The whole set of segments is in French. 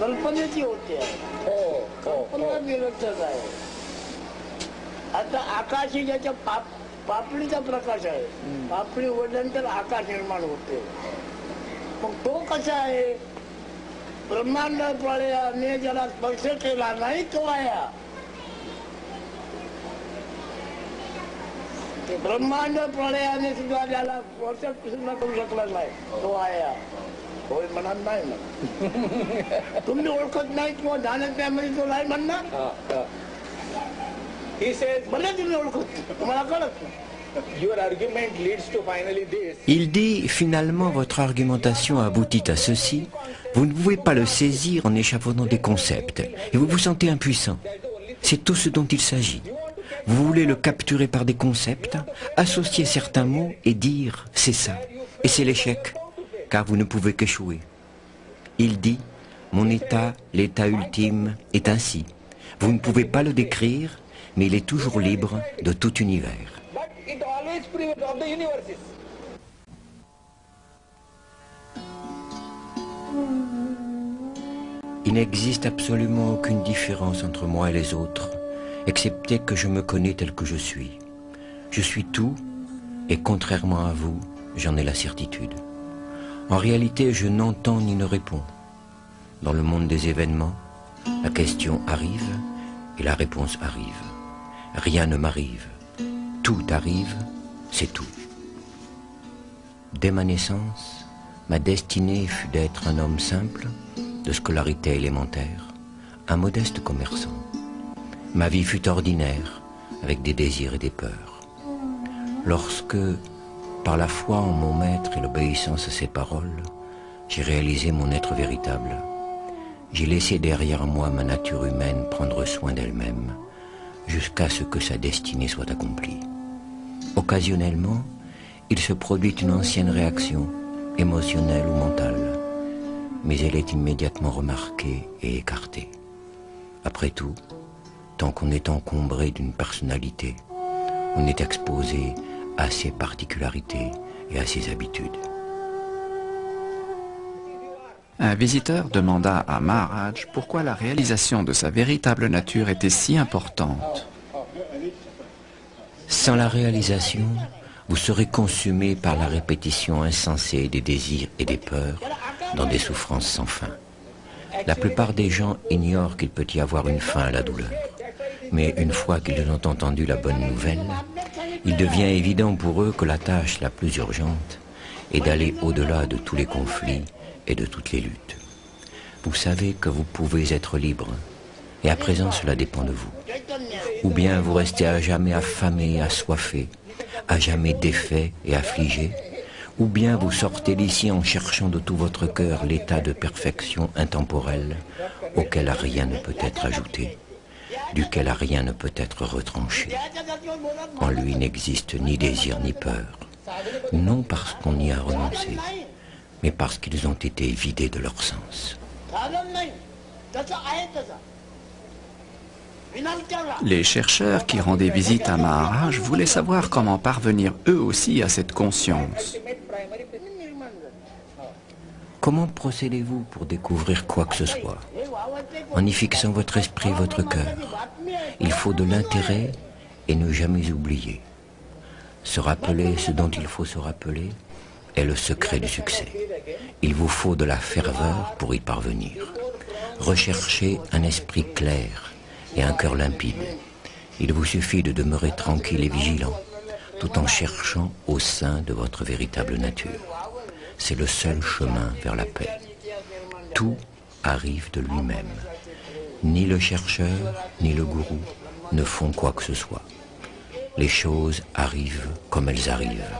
कल्पनेची होते कल्पना निरर्थक आहे. आता आकाश ही ज्याच्या पापणीचा प्रकाश आहे. पापणी उघडल्यानंतर आकाश निर्माण होते. मग तो कसा आहे? ब्रह्मांड प्रलयाने ज्याला स्पर्श केला नाही तो आया. ब्रह्मांड प्रलयाने सुद्धा ज्याला स्पर्श सुद्धा करू शकला नाही तो आया. होय म्हणत नाही ना. तुम्ही ओळखत नाही किंवा जाणत नाही म्हणजे तो नाही म्हणणार. भले तुम्ही ओळखत तुम्हाला कळत नाही. Il dit, finalement, votre argumentation aboutit à ceci. Vous ne pouvez pas le saisir en échafaudant des concepts. Et vous vous sentez impuissant. C'est tout ce dont il s'agit. Vous voulez le capturer par des concepts, associer certains mots et dire « c'est ça ». Et c'est l'échec, car vous ne pouvez qu'échouer. Il dit « mon état, l'état ultime, est ainsi. Vous ne pouvez pas le décrire, mais il est toujours libre de tout univers. » Il n'existe absolument aucune différence entre moi et les autres, excepté que je me connais tel que je suis. Je suis tout, et contrairement à vous, j'en ai la certitude. En réalité, je n'entends ni ne réponds. Dans le monde des événements, la question arrive et la réponse arrive. Rien ne m'arrive. Tout arrive, c'est tout. Dès ma naissance, ma destinée fut d'être un homme simple, de scolarité élémentaire, un modeste commerçant. Ma vie fut ordinaire, avec des désirs et des peurs. Lorsque, par la foi en mon maître et l'obéissance à ses paroles, j'ai réalisé mon être véritable, j'ai laissé derrière moi ma nature humaine prendre soin d'elle-même, jusqu'à ce que sa destinée soit accomplie. Occasionnellement, il se produit une ancienne réaction, émotionnelle ou mentale, mais elle est immédiatement remarquée et écartée. Après tout, tant qu'on est encombré d'une personnalité, on est exposé à ses particularités et à ses habitudes. Un visiteur demanda à Maharaj pourquoi la réalisation de sa véritable nature était si importante. Sans la réalisation, vous serez consumé par la répétition insensée des désirs et des peurs dans des souffrances sans fin. La plupart des gens ignorent qu'il peut y avoir une fin à la douleur. Mais une fois qu'ils ont entendu la bonne nouvelle, il devient évident pour eux que la tâche la plus urgente est d'aller au-delà de tous les conflits et de toutes les luttes. Vous savez que vous pouvez être libre, et à présent cela dépend de vous. Ou bien vous restez à jamais affamé et assoiffé, à jamais défait et affligé, ou bien vous sortez d'ici en cherchant de tout votre cœur l'état de perfection intemporelle auquel rien ne peut être ajouté, duquel rien ne peut être retranché. En lui n'existe ni désir ni peur, non parce qu'on y a renoncé, mais parce qu'ils ont été vidés de leur sens. Les chercheurs qui rendaient visite à Maharaj voulaient savoir comment parvenir eux aussi à cette conscience. Comment procédez-vous pour découvrir quoi que ce soit? En y fixant votre esprit et votre cœur. Il faut de l'intérêt et ne jamais oublier. Se rappeler ce dont il faut se rappeler est le secret du succès. Il vous faut de la ferveur pour y parvenir. Recherchez un esprit clair et un cœur limpide. Il vous suffit de demeurer tranquille et vigilant, tout en cherchant au sein de votre véritable nature. C'est le seul chemin vers la paix. Tout arrive de lui-même. Ni le chercheur, ni le gourou ne font quoi que ce soit. Les choses arrivent comme elles arrivent.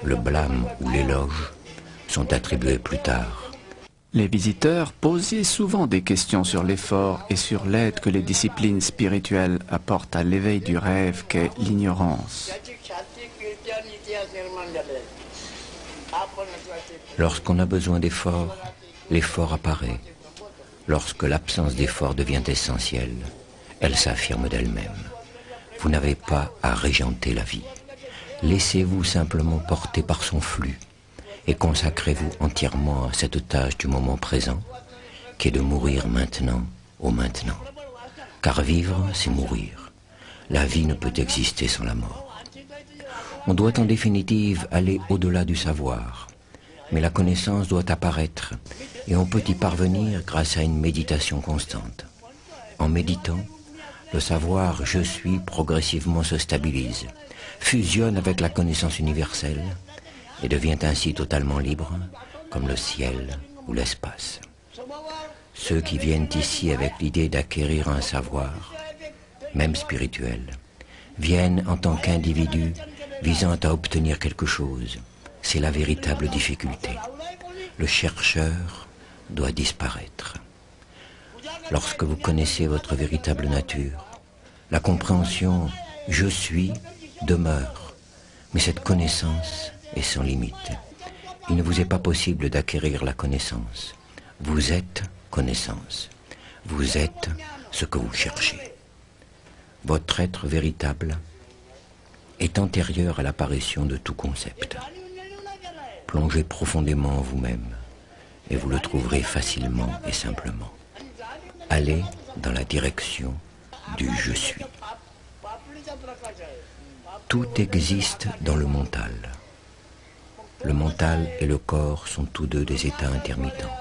Le blâme ou l'éloge sont attribués plus tard. Les visiteurs posaient souvent des questions sur l'effort et sur l'aide que les disciplines spirituelles apportent à l'éveil du rêve qu'est l'ignorance. Lorsqu'on a besoin d'effort, l'effort apparaît. Lorsque l'absence d'effort devient essentielle, elle s'affirme d'elle-même. Vous n'avez pas à régenter la vie. Laissez-vous simplement porter par son flux et consacrez-vous entièrement à cette tâche du moment présent qui est de mourir maintenant au maintenant. Car vivre, c'est mourir. La vie ne peut exister sans la mort. On doit en définitive aller au-delà du savoir, mais la connaissance doit apparaître et on peut y parvenir grâce à une méditation constante. En méditant, le savoir « je suis » progressivement se stabilise, fusionne avec la connaissance universelle et devient ainsi totalement libre, comme le ciel ou l'espace. Ceux qui viennent ici avec l'idée d'acquérir un savoir, même spirituel, viennent en tant qu'individus visant à obtenir quelque chose. C'est la véritable difficulté. Le chercheur doit disparaître. Lorsque vous connaissez votre véritable nature, la compréhension « je suis » demeure, mais cette connaissance est sans limite. Il ne vous est pas possible d'acquérir la connaissance. Vous êtes connaissance. Vous êtes ce que vous cherchez. Votre être véritable est antérieur à l'apparition de tout concept. Plongez profondément en vous-même et vous le trouverez facilement et simplement. Allez dans la direction du « je suis ». Tout existe dans le mental. Le mental et le corps sont tous deux des états intermittents.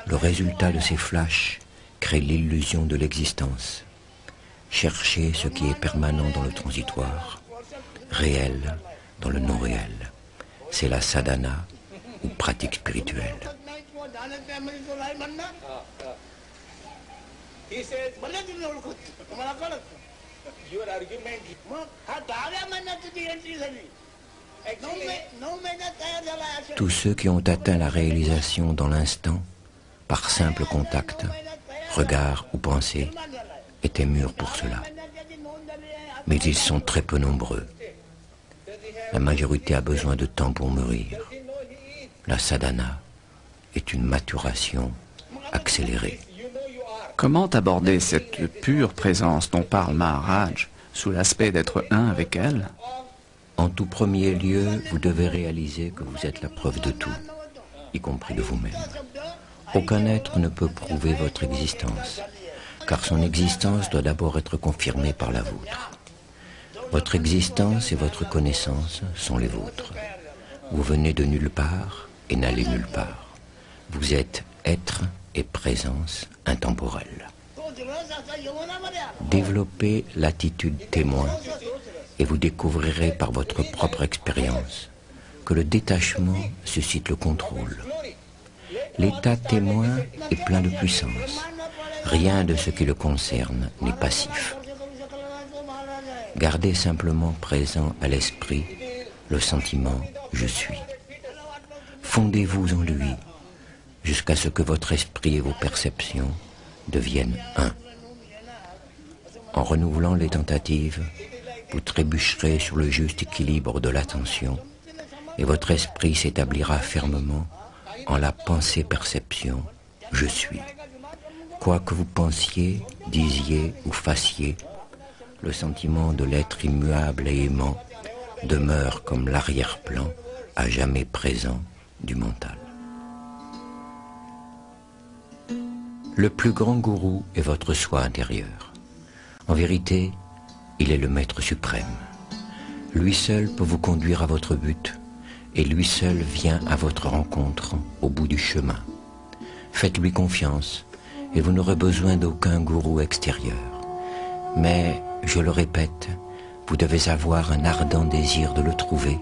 Le résultat de ces flashs crée l'illusion de l'existence. Cherchez ce qui est permanent dans le transitoire, réel dans le non-réel. C'est la sadhana ou pratique spirituelle. Tous ceux qui ont atteint la réalisation dans l'instant, par simple contact, regard ou pensée, étaient mûrs pour cela. Mais ils sont très peu nombreux. La majorité a besoin de temps pour mûrir. La sadhana est une maturation accélérée. Comment aborder cette pure présence dont parle Maharaj sous l'aspect d'être un avec elle? En tout premier lieu, vous devez réaliser que vous êtes la preuve de tout, y compris de vous-même. Aucun être ne peut prouver votre existence, car son existence doit d'abord être confirmée par la vôtre. Votre existence et votre connaissance sont les vôtres. Vous venez de nulle part et n'allez nulle part. Vous êtes être et présence intemporelle. Développez l'attitude témoin et vous découvrirez par votre propre expérience que le détachement suscite le contrôle. L'état témoin est plein de puissance. Rien de ce qui le concerne n'est passif. Gardez simplement présent à l'esprit le sentiment « je suis ». Fondez-vous en lui jusqu'à ce que votre esprit et vos perceptions deviennent un. En renouvelant les tentatives, vous trébucherez sur le juste équilibre de l'attention et votre esprit s'établira fermement en la pensée-perception « je suis ». Quoi que vous pensiez, disiez ou fassiez, le sentiment de l'être immuable et aimant demeure comme l'arrière-plan à jamais présent du mental. Le plus grand gourou est votre soi intérieur. En vérité, il est le maître suprême. Lui seul peut vous conduire à votre but et lui seul vient à votre rencontre au bout du chemin. Faites-lui confiance et vous n'aurez besoin d'aucun gourou extérieur. Mais, je le répète, vous devez avoir un ardent désir de le trouver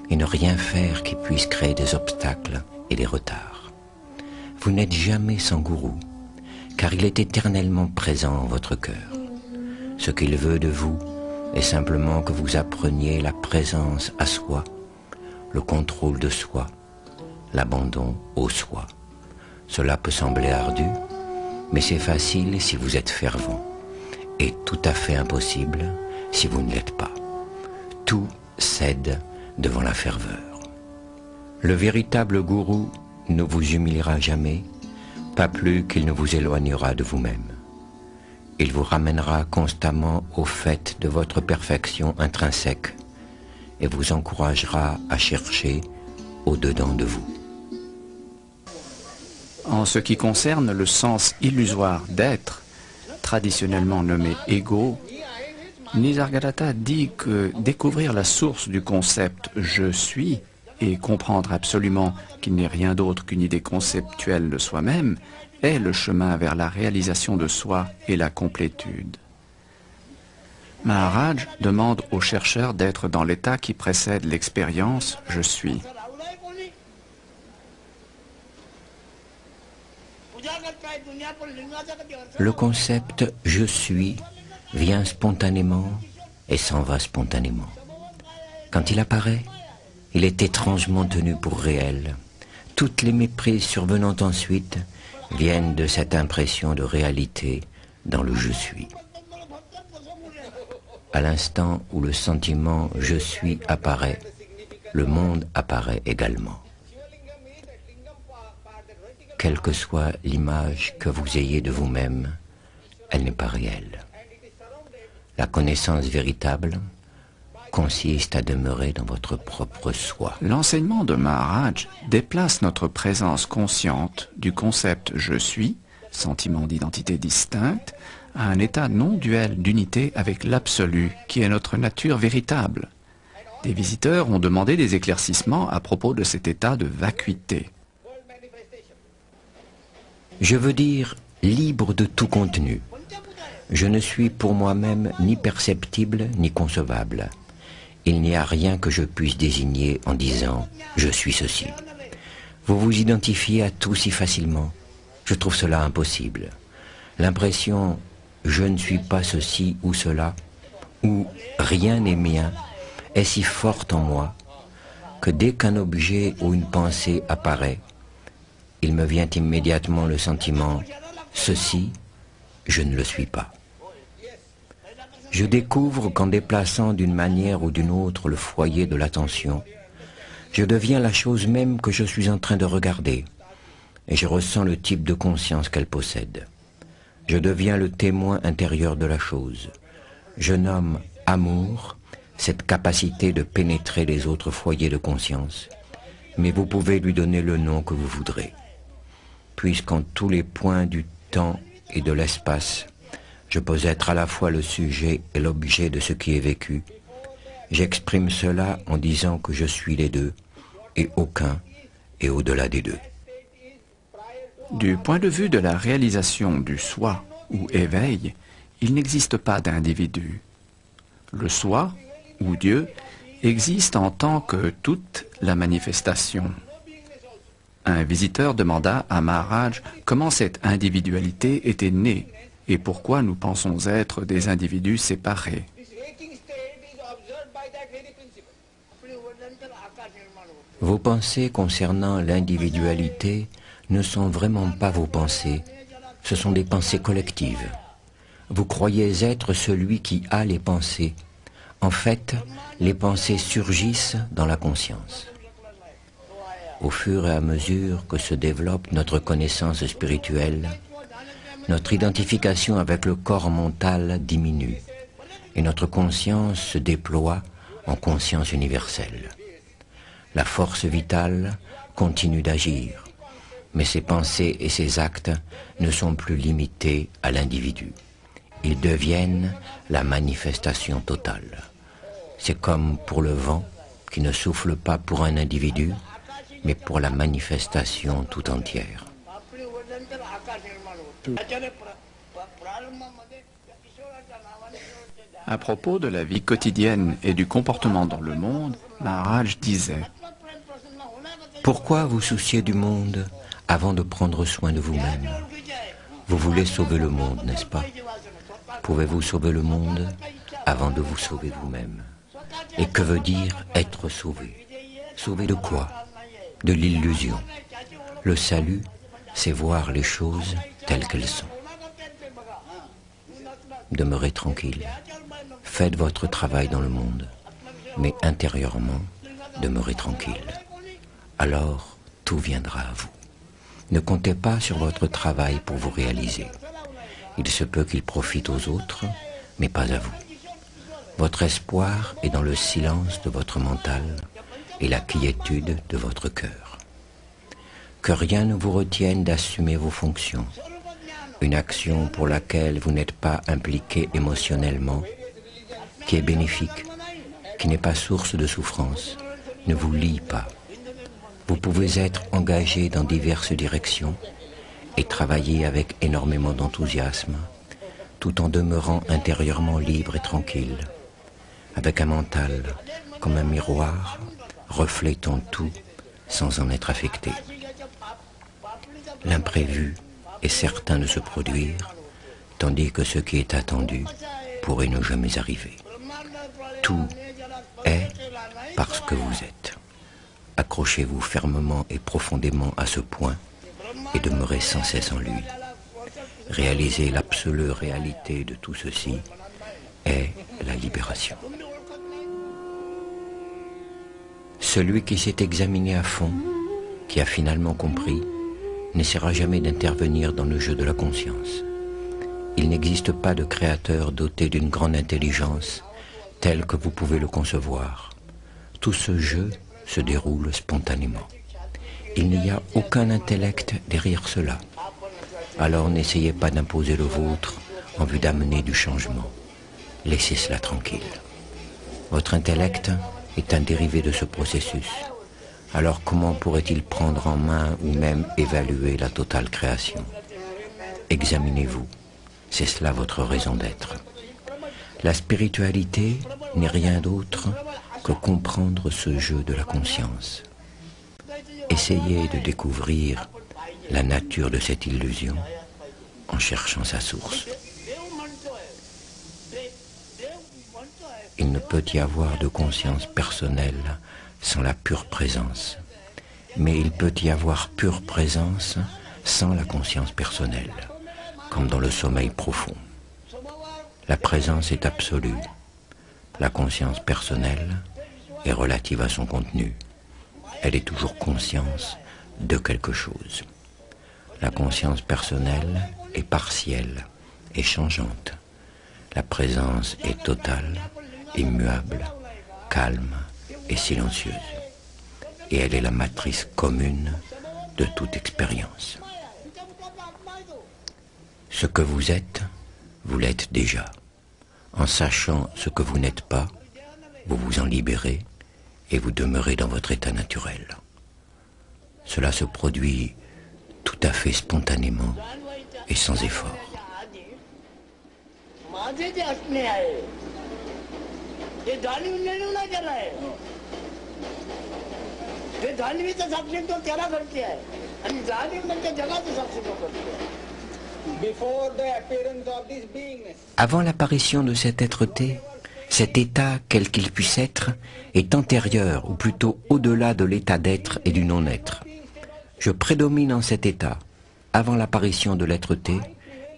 et ne rien faire qui puisse créer des obstacles et des retards. Vous n'êtes jamais sans gourou, car il est éternellement présent en votre cœur. Ce qu'il veut de vous est simplement que vous appreniez la présence à soi, le contrôle de soi, l'abandon au soi. Cela peut sembler ardu, mais c'est facile si vous êtes fervent, et tout à fait impossible si vous ne l'êtes pas. Tout cède devant la ferveur. Le véritable gourou ne vous humiliera jamais, pas plus qu'il ne vous éloignera de vous-même. Il vous ramènera constamment au fait de votre perfection intrinsèque et vous encouragera à chercher au-dedans de vous. En ce qui concerne le sens illusoire d'être, traditionnellement nommé ego, Nisargadatta dit que découvrir la source du concept « je suis » et comprendre absolument qu'il n'est rien d'autre qu'une idée conceptuelle de soi-même est le chemin vers la réalisation de soi et la complétude. Maharaj demande aux chercheurs d'être dans l'état qui précède l'expérience « je suis ». Le concept « je suis » vient spontanément et s'en va spontanément. Quand il apparaît, il est étrangement tenu pour réel. Toutes les méprises survenant ensuite viennent de cette impression de réalité dans le « je suis ». À l'instant où le sentiment « je suis » apparaît, le monde apparaît également. Quelle que soit l'image que vous ayez de vous-même, elle n'est pas réelle. La connaissance véritable consiste à demeurer dans votre propre soi. L'enseignement de Maharaj déplace notre présence consciente du concept « je suis », sentiment d'identité distincte, à un état non duel d'unité avec l'absolu, qui est notre nature véritable. Des visiteurs ont demandé des éclaircissements à propos de cet état de vacuité. Je veux dire libre de tout contenu. Je ne suis pour moi-même ni perceptible ni concevable. Il n'y a rien que je puisse désigner en disant « je suis ceci ». Vous vous identifiez à tout si facilement. Je trouve cela impossible. L'impression « je ne suis pas ceci ou cela » ou « rien n'est mien » est si forte en moi que dès qu'un objet ou une pensée apparaît, il me vient immédiatement le sentiment « ceci, je ne le suis pas ». Je découvre qu'en déplaçant d'une manière ou d'une autre le foyer de l'attention, je deviens la chose même que je suis en train de regarder, et je ressens le type de conscience qu'elle possède. Je deviens le témoin intérieur de la chose. Je nomme amour cette capacité de pénétrer les autres foyers de conscience, mais vous pouvez lui donner le nom que vous voudrez. Puisqu'en tous les points du temps et de l'espace, je peux être à la fois le sujet et l'objet de ce qui est vécu, j'exprime cela en disant que je suis les deux, et aucun est au-delà des deux. Du point de vue de la réalisation du soi ou éveil, il n'existe pas d'individu. Le soi, ou Dieu, existe en tant que toute la manifestation. Un visiteur demanda à Maharaj comment cette individualité était née et pourquoi nous pensons être des individus séparés. Vos pensées concernant l'individualité ne sont vraiment pas vos pensées, ce sont des pensées collectives. Vous croyez être celui qui a les pensées. En fait, les pensées surgissent dans la conscience. Au fur et à mesure que se développe notre connaissance spirituelle, notre identification avec le corps mental diminue et notre conscience se déploie en conscience universelle. La force vitale continue d'agir, mais ses pensées et ses actes ne sont plus limités à l'individu. Ils deviennent la manifestation totale. C'est comme pour le vent qui ne souffle pas pour un individu, mais pour la manifestation tout entière. À propos de la vie quotidienne et du comportement dans le monde, Maharaj disait « Pourquoi vous soucier du monde avant de prendre soin de vous-même? Vous voulez sauver le monde, n'est-ce pas? Pouvez-vous sauver le monde avant de vous sauver vous-même? Et que veut dire être sauvé? Sauvé de quoi? De l'illusion. Le salut, c'est voir les choses telles qu'elles sont. Demeurez tranquille. Faites votre travail dans le monde, mais intérieurement, demeurez tranquille. Alors, tout viendra à vous. Ne comptez pas sur votre travail pour vous réaliser. Il se peut qu'il profite aux autres, mais pas à vous. Votre espoir est dans le silence de votre mental et la quiétude de votre cœur. que rien ne vous retienne d'assumer vos fonctions. Une action pour laquelle vous n'êtes pas impliqué émotionnellement, qui est bénéfique, qui n'est pas source de souffrance, ne vous lie pas. Vous pouvez être engagé dans diverses directions et travailler avec énormément d'enthousiasme, tout en demeurant intérieurement libre et tranquille, avec un mental comme un miroir, reflétant tout sans en être affecté. L'imprévu est certain de se produire, tandis que ce qui est attendu pourrait ne jamais arriver. Tout est parce que vous êtes. Accrochez-vous fermement et profondément à ce point et demeurez sans cesse en lui. Réaliser l'absolue réalité de tout ceci est la libération. Celui qui s'est examiné à fond, qui a finalement compris, n'essaiera jamais d'intervenir dans le jeu de la conscience. Il n'existe pas de créateur doté d'une grande intelligence tel que vous pouvez le concevoir. Tout ce jeu se déroule spontanément. Il n'y a aucun intellect derrière cela. Alors n'essayez pas d'imposer le vôtre en vue d'amener du changement. Laissez cela tranquille. Votre intellect est un dérivé de ce processus. Alors comment pourrait-il prendre en main ou même évaluer la totale création? Examinez-vous. C'est cela votre raison d'être. La spiritualité n'est rien d'autre que comprendre ce jeu de la conscience. Essayez de découvrir la nature de cette illusion en cherchant sa source. Il ne peut y avoir de conscience personnelle sans la pure présence, mais il peut y avoir pure présence sans la conscience personnelle, comme dans le sommeil profond. La présence est absolue. La conscience personnelle est relative à son contenu. Elle est toujours conscience de quelque chose. La conscience personnelle est partielle et changeante. La présence est totale, immuable, calme et silencieuse. Et elle est la matrice commune de toute expérience. Ce que vous êtes, vous l'êtes déjà. En sachant ce que vous n'êtes pas, vous vous en libérez et vous demeurez dans votre état naturel. Cela se produit tout à fait spontanément et sans effort. Avant l'apparition de cet être-té, cet état, quel qu'il puisse être, est antérieur, ou plutôt au-delà de l'état d'être et du non-être. Je prédomine en cet état, avant l'apparition de l'être-té,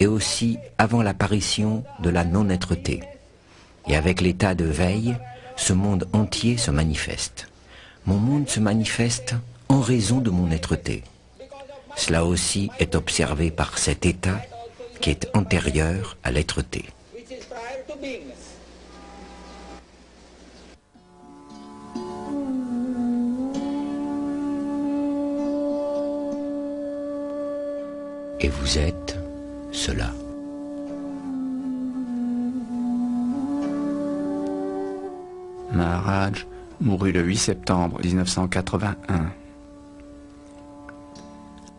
et aussi avant l'apparition de la non-être-té. Et avec l'état de veille, ce monde entier se manifeste. Mon monde se manifeste en raison de mon être-té. Cela aussi est observé par cet état qui est antérieur à l'être-té. Et vous êtes cela. Maharaj mourut le 8 septembre 1981.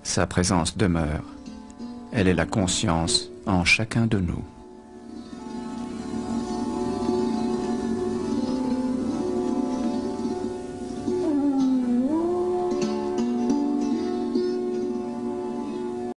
Sa présence demeure. Elle est la conscience en chacun de nous.